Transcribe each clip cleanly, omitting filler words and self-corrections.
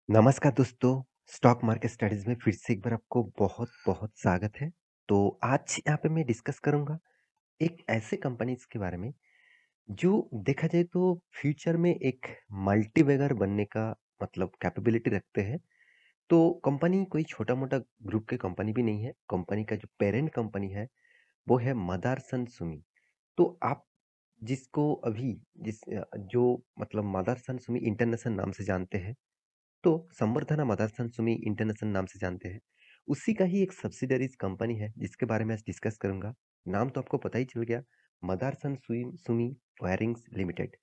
नमस्कार दोस्तों, stock market studies में फिर से एक बार आपको बहुत-बहुत स्वागत है। तो आज यहाँ पे मैं डिस्कस करूँगा एक ऐसे कंपनीज़ के बारे में, जो देखा जाए तो फ्यूचर में एक मल्टीबैगर बनने का मतलब कैपेबिलिटी रखते हैं। तो कंपनी कोई छोटा-मोटा ग्रुप की कंपनी भी नहीं है, कंपनी का जो पेरेंट कंपनी है, वो है मदारसन सुमी। तो आप जिसको अभी जो मतलब मदारसन सुमी इंटरनेशनल नाम से जानते हैं, तो संवर्धना मदरसन सुमी इंटरनेशनल नाम से जानते हैं। उसी का ही एक सब्सिडरीज कंपनी है जिसके बारे में आज डिस्कस करूंगा। नाम तो आपको पता ही चल गया, मदरसन सुई सुमी वायरिंग्स लिमिटेड।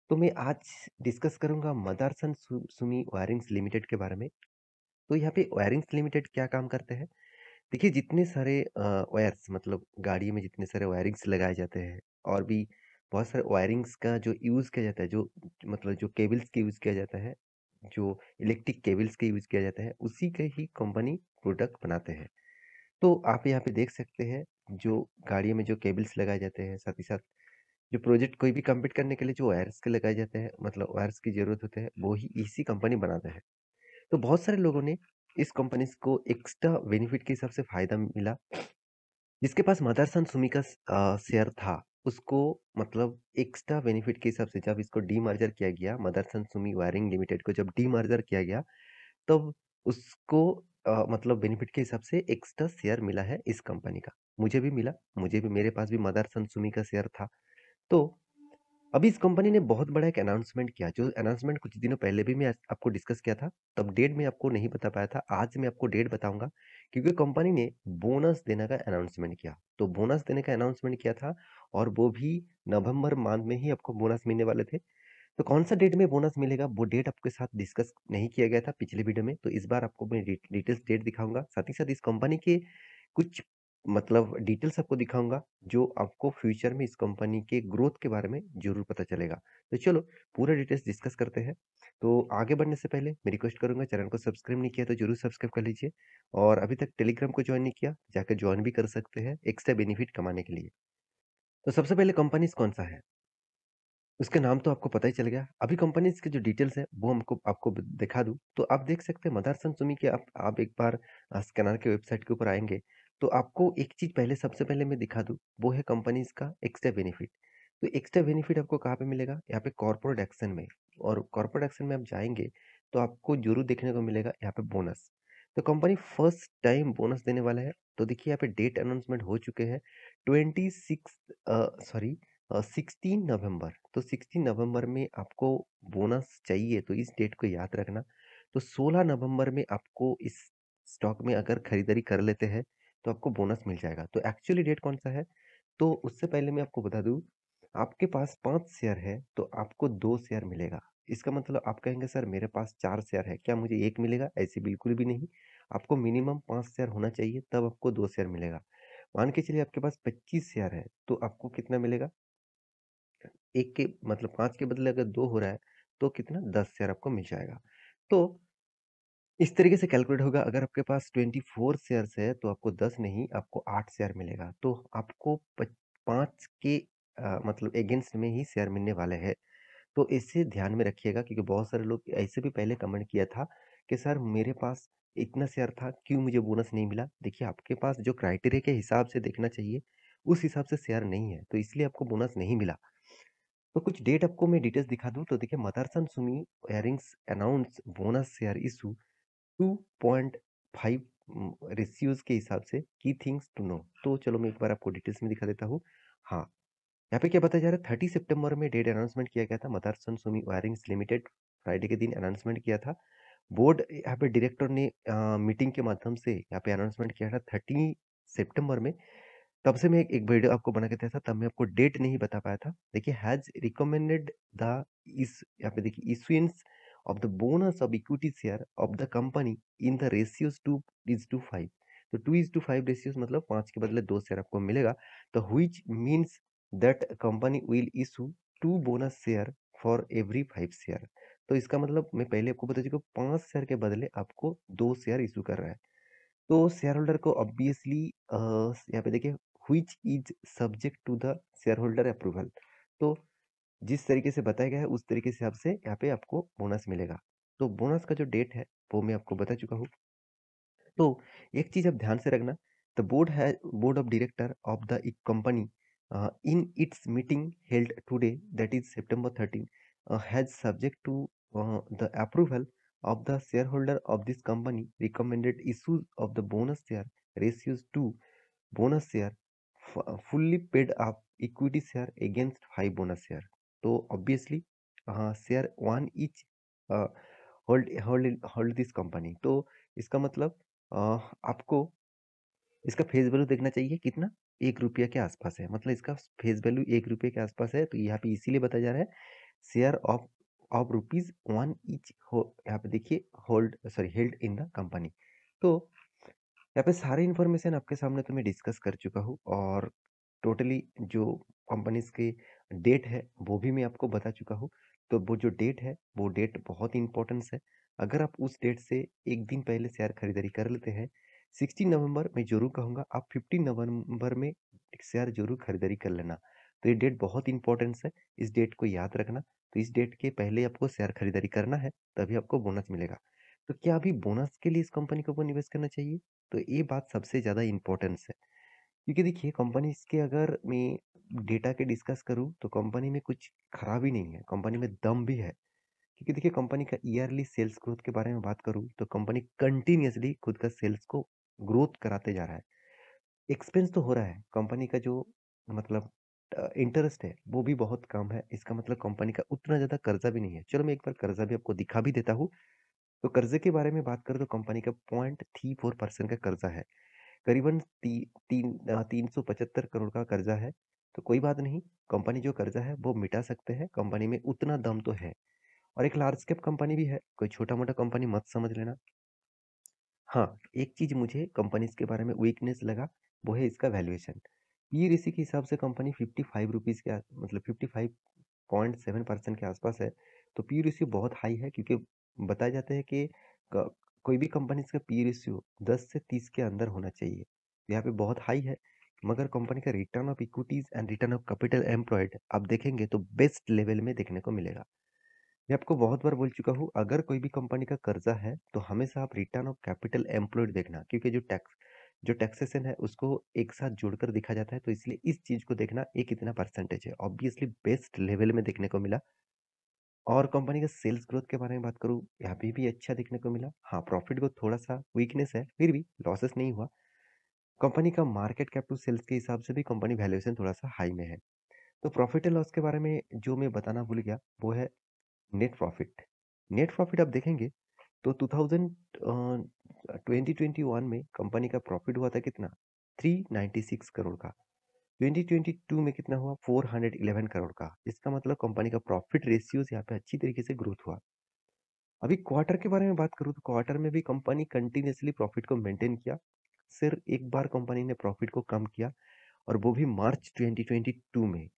तो मैं आज डिस्कस करूंगा मदरसन सुमी वायरिंग्स लिमिटेड के बारे में। तो यहाँ पे वायरिंग्स लिमिटेड क्या काम करते हैं? देखिए, जितने सारे वायर्स मतलब गाड़ी में जितने सारे वायरिंग्स लगाए जाते हैं और भी बहुत सारे वायरिंग्स का जो यूज़ किया जाता है, जो मतलब जो केबल्स का यूज़ किया जाता है, जो इलेक्ट्रिक केबल्स का यूज़ किया जाता है, उसी के ही कंपनी प्रोडक्ट बनाते हैं। तो आप यहाँ पे देख सकते हैं, जो गाड़ियों में जो केबल्स लगाए जाते हैं, साथ ही साथ जो प्रोजेक्ट कोई भी कंप्लीट करने के लिए जो वायर्स के लगाए जाते हैं, मतलब वायर्स की ज़रूरत होते हैं, वो ही इसी कंपनी बनाता है। तो बहुत सारे लोगों ने इस कंपनीज़ को एक्स्ट्रा बेनिफिट के हिसाब से फ़ायदा मिला। जिसके पास मदरसन सुमी का शेयर था, उसको मतलब एक्स्ट्रा बेनिफिट के हिसाब से जब इसको डीमर्जर किया गया, मदरसन सुमी वायरिंग लिमिटेड को जब डीमर्जर किया गया, तब उसको मतलब बेनिफिट के हिसाब से एक्स्ट्रा शेयर मिला है इस कंपनी का। मुझे भी मिला, मुझे भी मेरे पास भी मदरसन सुमी का शेयर था। तो अभी इस कंपनी ने बहुत बड़ा एक अनाउंसमेंट किया, जो अनाउंसमेंट कुछ दिनों पहले भी मैं आपको डिस्कस किया था, तब डेट मैं आपको नहीं बता पाया था। आज मैं आपको डेट बताऊँगा, क्योंकि कंपनी ने बोनस देने का अनाउंसमेंट किया। तो बोनस देने का अनाउंसमेंट किया था और वो भी नवंबर मंथ में ही आपको बोनस मिलने वाले थे। तो कौन-सा डेट में बोनस मिलेगा, वो डेट आपके साथ डिस्कस नहीं किया गया था पिछले वीडियो में, तो इस बार आपको मैं डिटेल्स डेट दिखाऊँगा। साथ ही साथ इस कंपनी के कुछ मतलब डिटेल्स आपको दिखाऊँगा, जो आपको फ्यूचर में इस कंपनी के ग्रोथ के बारे में ज़रूर पता चलेगा। तो चलो, पूरा डिटेल्स डिस्कस करते हैं। तो आगे बढ़ने से पहले मैं रिक्वेस्ट करूँगा, चैनल को सब्सक्राइब नहीं किया तो ज़रूर सब्सक्राइब कर लीजिए और अभी तक टेलीग्राम को जॉइन नहीं किया, जाकर जॉइन भी कर सकते हैं एक्स्ट्रा बेनिफिट कमाने के लिए। तो सबसे पहले कंपनीज़ कौन-सा है? उसका नाम तो आपको पता ही चल गया। अभी कंपनीज़ की जो डिटेल्स है वो हमको आपको ब दिखा दूँ, तो आप देख सकते हैं मदरसन सुमी के आप एक बार स्कैनर के वेबसाइट के ऊपर आएँगे, तो आपको एक चीज़ पहले सबसे पहले मैं दिखा दूँ, वो है कंपनीज़ का एक्स्ट्रा बेनिफिट। तो एक्स्ट्रा बेनिफिट आपको कहाँ पे मिलेगा? यहाँ पे कॉर्पोरेट एक्शन में, और कॉर्पोरेट एक्शन में आप जाएँगे, तो आपको ज़रूर देखने को मिलेगा यहाँ पे बोनस। तो कंपनी फर्स्ट टाइम बोनस देने वाला है, तो देखिए यहाँ पे डेट अनाउंसमेंट हो चुके हैं 26 सॉरी 16 नवंबर। तो 16 नवंबर में आपको बोनस चाहिए तो इस डेट को याद रखना। तो 16 नवंबर में आपको इस स्टॉक में अगर खरीदारी कर लेते हैं, तो आपको बोनस मिल जाएगा। तो एक्चुअली डेट कौन-सा है? तो उससे पहले मैं आपको बता दूँ, आपके पास 5 शेयर है, तो आपको 2 शेयर मिलेगा। इसका मतलब आप कहेंगे सर मेरे पास 4 शेयर है, क्या मुझे 1 मिलेगा? ऐसे बिल्कुल भी नहीं। आपको मिनिमम 5 शेयर होना चाहिए, तब आपको 2 शेयर मिलेगा। मान के चलिए आपके पास 25 शेयर है, तो आपको कितना मिलेगा? 1 के मतलब 5 के बदले अगर 2 हो रहा है, तो कितना 10 शेयर आपको मिल जाएगा। तो इस तरीके से कैलकुलेट होगा। अगर आपके पास 24 शेयर्स है, तो आपको 10 नहीं, आपको 8 शेयर मिलेगा। तो आपको 5 के मतलब अगेंस्ट में ही शेयर मिलने वाले हैं। तो इसे ध्यान में रखिएगा, क्योंकि बहुत सारे लोग ऐसे भी पहले कमेंट किया था कि सर मेरे पास इतना शेयर था, क्यों मुझे बोनस नहीं मिला? देखिए, आपके पास जो क्राइटेरिया के हिसाब से देखना चाहिए, उस हिसाब से शेयर नहीं है, तो इसलिए आपको बोनस नहीं मिला। तो कुछ डेट आपको मैं डिटेल्स दिखा दूँ, तो देखिए Motherson Sumi wirings announce bonus share issue 2.5 ratios के हिसाब से की थिंग्स टू नो। तो चलो मैं एक बार आपको डिटेल्स में दिखा देता हूँ। हाँ, यहाँ पे क्या बताया जा रहा है, 30 सितंबर में डेट अनाउंसमेंट किया गया था। Motherson Sumi wirings limited Friday के दिन अनाउंसमेंट किया था। बोर्ड यहाँ पे डायरेक्टर ने मीटिंग के माध्यम से यहाँ पे अनाउंसमेंट किया था 30 सितंबर में। तब से मैं एक वीडियो आपको बना के दिया था, तब मैं आपको डेट नहीं बता पाया था। देखिए, हैज़ रिकमेंडेड द इस यहाँ पे देखिए issuance of the bonus of equity share of the company in the ratios 2:5। तो 2:5 रेशियोज़ मतलब 5 के बदले 2 शेयर आपको मिलेगा। तो which means that company will issue 2 bonus share for every 5 share. तो इसका मतलब मैं पहले आपको बता चुका हूँ, 5 शेयर के बदले आपको 2 शेयर इश्यू कर रहा है। तो शेयर होल्डर को ऑब्वियसली यहाँ पे देखिए which is subject to the shareholder approval. तो जिस तरीके से बताया गया है, उस तरीके से हिसाब से यहाँ पे आपको बोनस मिलेगा। तो बोनस का जो डेट है, वो मैं आपको बता चुका हूँ। तो एक चीज़ आप ध्यान से रखना, the board of director of the company in its meeting held today that is September 13 has subject to the approval of the shareholder of this company recommended issues of the bonus share ratios to bonus share fully paid up equity share against 5 bonus share. तो obviously share one each hold this company. तो इसका मतलब आपको इसका face value देखना चाहिए कितना, 1 रुपया के आसपास है। मतलब इसका फेस वैल्यू 1 रुपये के आसपास है, तो यहाँ पे इसीलिए बताया जा रहा है शेयर ऑफ रुपीज 1 ईच हो, यहाँ पे देखिए हेल्ड इन द कंपनी। तो यहाँ पे सारी इन्फॉर्मेशन आपके सामने तो मैं डिस्कस कर चुका हूँ, और टोटली जो कंपनीज के डेट है वो भी मैं आपको बता चुका हूँ। तो वो जो डेट है वो डेट बहुत इंपॉर्टेंस है। अगर आप उस डेट से एक दिन पहले शेयर खरीदारी कर लेते हैं, 16 नवंबर, मैं जरूर कहूँगा आप 15 नवंबर में शेयर जरूर खरीदारी कर लेना। तो ये डेट बहुत इंपॉर्टेंस है, इस डेट को याद रखना। तो इस डेट के पहले आपको शेयर खरीदारी करना है, तभी आपको बोनस मिलेगा। तो क्या अभी बोनस के लिए इस कंपनी को निवेश करना चाहिए? तो ये बात सबसे ज़्यादा इम्पोर्टेंस है, क्योंकि देखिए कंपनीज के अगर मैं डेटा के डिस्कस करूँ तो कंपनी में कुछ खराबी नहीं है, कंपनी में दम भी है। क्योंकि देखिए कंपनी का ईयरली सेल्स ग्रोथ के बारे में बात करूँ तो कंपनी कंटिन्यूअसली खुद का सेल्स को ग्रोथ कराते जा रहा है। एक्सपेंस तो हो रहा है, कंपनी का जो मतलब इंटरेस्ट है वो भी बहुत कम है। इसका मतलब कंपनी का उतना ज़्यादा कर्जा भी नहीं है। चलो मैं एक बार कर्जा भी आपको दिखा भी देता हूँ। तो कर्जे के बारे में बात करें तो कंपनी का 0.34% का कर्जा है। करीबन 375 करोड़ का कर्जा है। तो कोई बात नहीं, कंपनी जो कर्जा है वो मिटा सकते हैं, कंपनी में उतना दम तो है। और एक लार्ज कैप कंपनी भी है, कोई छोटा मोटा कंपनी मत समझ लेना। हाँ, एक चीज मुझे कंपनीज के बारे में वीकनेस लगा, वो है इसका वैल्यूएशन। पी रेशियो के हिसाब से कंपनी 55 रुपीज के मतलब 55.7% के आसपास है। तो पी रेशियो बहुत हाई है, क्योंकि बताया जाता है कि कोई भी कंपनी का पी रेशियो 10 से 30 के अंदर होना चाहिए। तो यहाँ पे बहुत हाई है। मगर कंपनी का return of equities and return of capital employed आप देखेंगे तो बेस्ट लेवल में देखने को मिलेगा। मैं आपको बहुत बार बोल चुका हूँ, अगर कोई भी कंपनी का कर्जा है तो हमेशा आप रिटर्न ऑफ कैपिटल एम्प्लॉयड देखना, क्योंकि जो टैक्सेशन है उसको एक साथ जोड़कर देखा जाता है। तो इसलिए इस चीज को देखना, ये कितना परसेंटेज है, ऑब्वियसली बेस्ट लेवल में देखने को मिला। और कंपनी का सेल्स ग्रोथ के बारे में बात करूँ, यहाँ पे भी अच्छा देखने को मिला। हाँ, प्रॉफिट ग्रोथ थोड़ा सा वीकनेस है, फिर भी लॉसेस नहीं हुआ। कंपनी का मार्केट कैप टू सेल्स के हिसाब से भी कंपनी वैल्यूएशन थोड़ा सा हाई में है। तो प्रॉफिट एंड लॉस के बारे में जो मैं बताना भूल गया, वो है नेट प्रॉफिट। नेट प्रॉफिट आप देखेंगे तो 2021 में कंपनी का प्रॉफिट हुआ था कितना, 396 करोड़ का। 2022 में कितना हुआ, 411 करोड़ का। इसका मतलब कंपनी का प्रॉफिट रेशियोज यहाँ पे अच्छी तरीके से ग्रोथ हुआ। अभी क्वार्टर के बारे में बात करूँ तो क्वार्टर में भी कंपनी कंटिन्यूसली प्रॉफिट को मेंटेन किया। सिर्फ एक बार कंपनी ने प्रॉफिट को कम किया, और वो भी मार्च 2022 में।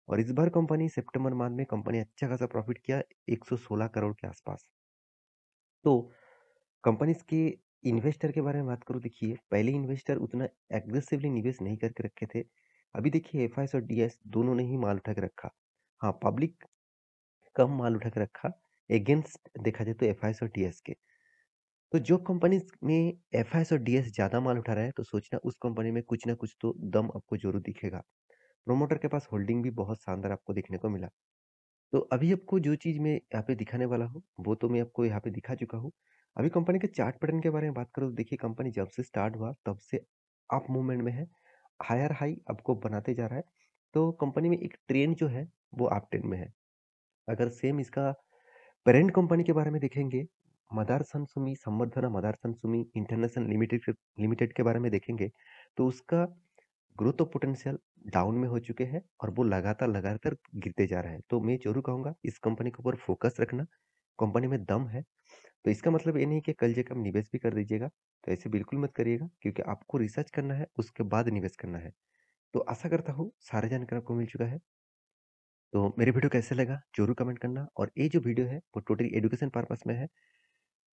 और इस बार कंपनी सितंबर मंथ में कंपनी अच्छा खासा प्रॉफिट किया, 116 करोड़ के आसपास। तो कंपनीज के इन्वेस्टर के बारे में बात करूँ, देखिए पहले इन्वेस्टर उतना एग्रेसिवली निवेश नहीं करके रखे थे। अभी देखिए एफआईएस और डीएस दोनों ने ही माल उठा के रखा। हाँ, पब्लिक कम माल उठा के रखा अगेंस्ट देखा जाए तो एफआईएस और डीएस के। तो जो कंपनीज में एफआईएस और डीएस ज्यादा माल उठा रहा है, तो सोचना उस कंपनी में कुछ ना कुछ तो दम आपको जरूर दिखेगा। प्रोमोटर के पास होल्डिंग भी बहुत शानदार आपको देखने को मिला। तो अभी आपको जो चीज़ मैं यहाँ पे दिखाने वाला हूँ, वो तो मैं आपको यहाँ पे दिखा चुका हूँ। अभी कंपनी के चार्ट पैटर्न के बारे में बात करूँ तो देखिए कंपनी जब से स्टार्ट हुआ तब से अप मूवमेंट में है, हायर हाई आपको बनाते जा रहा है। तो कंपनी में एक ट्रेंड जो है वो अप ट्रेंड में है। अगर सेम इसका पेरेंट कंपनी के बारे में देखेंगे, मदारसन सुमी संवर्धना मदारसन सुमी इंटरनेशनल लिमिटेड के बारे में देखेंगे, तो उसका ग्रोथ ऑफ पोटेंशियल डाउन में हो चुके हैं, और वो लगातार लगातार गिरते जा रहे हैं। तो मैं जरूर कहूंगा इस कंपनी के ऊपर फोकस रखना, कंपनी में दम है। तो इसका मतलब ये नहीं कि कल जगह हम निवेश भी कर दीजिएगा, तो ऐसे बिल्कुल मत करिएगा, क्योंकि आपको रिसर्च करना है, उसके बाद निवेश करना है। तो आशा करता हूँ सारे जानकारी आपको मिल चुका है। तो मेरे वीडियो कैसे लगा जरूर कमेंट करना, और ये जो वीडियो है वो टोटली एजुकेशन पर्पस में है।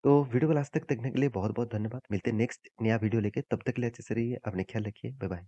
तो वीडियो को लास्ट तक देखने के लिए बहुत बहुत धन्यवाद। मिलते हैं नेक्स्ट नया वीडियो लेके, तब तक के लिए अच्छे से रहिए, अपने ख्याल रखिए, बाय बाय।